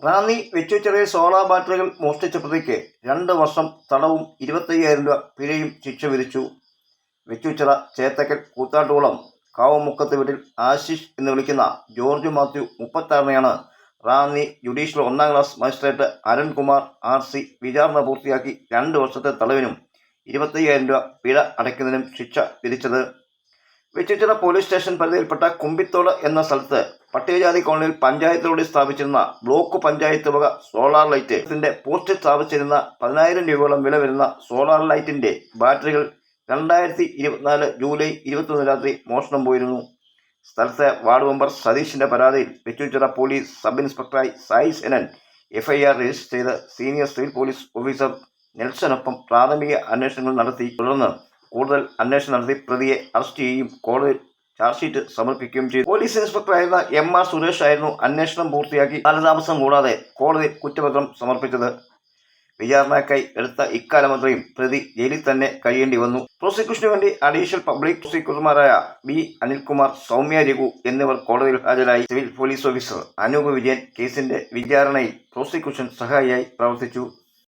Ranni വെച്ചുച്ചിറയിൽ solar ബാറ്ററികൾ മോഷ്ടിച്ച പ്രതിക്ക് 2 വർഷം തടവും 25,000 രൂപ പിഴയും ശിക്ഷ വിധിച്ചു. വെച്ചുച്ചിറ ചേത്തക്കൽ കൂത്താട്ടുകുളം കാവുമുക്കത്ത് വീട്ടിൽ ആശിഷ് എന്ന് വിളിക്കുന്ന ജോർജ് മാത്യു 36-നെയാണ് റാന്നി ജുഡീഷ്യൽ 1-ാം ക്ലാസ് മജിസ്ട്രേറ്റ് അരുൺകുമാർ RC വിചാരണ പൂർത്തിയാക്കി 2 വർഷത്തെ തടവിനും 25,000 രൂപ പിഴ അടയ്ക്കുന്നതിനും ശിക്ഷ വിധിച്ചത്. വെച്ചുച്ചിറ പോലീസ് സ്റ്റേഷൻ പരിധിയിൽപ്പെട്ട കുമ്പിത്തോട് എന്ന സ്ഥലത്ത് പട്ടികജാതി കോളനിയിൽ പഞ്ചായത്തിലൂടെ സ്ഥാപിച്ചിരുന്ന ബ്ലോക്ക് പഞ്ചായത്ത് വക സോളാർ ലൈറ്റിന്റെ പോസ്റ്റിൽ സ്ഥാപിച്ചിരുന്ന 10,000 രൂപയോളം വില വരുന്ന സോളാർ ലൈറ്റിന്റെ ബാറ്ററികൾ 2024 ജൂലൈ 21 രാത്രി മോഷണം പോയിരുന്നു. സ്ഥലത്തെ വാർഡ് മെമ്പർ സതീഷിന്റെ പരാതിയിൽ വെച്ചുച്ചിറ പോലീസ് സബ് ഇൻസ്പെക്ടറായി സായി സെനൻ FIR രജിസ്റ്റർ ചെയ്ത് സീനിയർ സിവിൽ പോലീസ് ഓഫീസർ നെൽസനൊപ്പം പ്രാഥമിക അന്വേഷണങ്ങൾ നടത്തി. തുടർന്ന് കൂടുതൽ അന്വേഷണം നടത്തി പ്രതിയെ അറസ്റ്റ് ചെയ്യുകയും കോടതിയിൽ ചാർജ് ഷീറ്റ് സമർപ്പിക്കുകയും ചെയ്തു. പോലീസ് ഇൻസ്പെക്ടറായിരുന്ന MR സുരേഷ് ആയിരുന്നു അന്വേഷണം പൂർത്തിയാക്കി കാലതാമസം കൂടാതെ കോടതിയിൽ കുറ്റപത്രം സമർപ്പിച്ചത്. വിചാരണയ്ക്കായി എടുത്ത ഇക്കാലമത്രയും പ്രതി ജയിലിൽ തന്നെ കഴിയേണ്ടി വന്നു. പ്രോസിക്യൂഷനു വേണ്ടി അഡീഷണൽ പബ്ലിക് പ്രോസിക്യൂട്ടർമാരായ B. അനിൽകുമാർ, സൗമ്യ രഘു എന്നിവർ കോടതിയിൽ ഹാജരായി. Civil police officer Anoop Vijayan കേസിന്റെ വിചാരണയിൽ പ്രോസിക്യൂഷൻ സഹായിയായി പ്രവർത്തിച്ചു.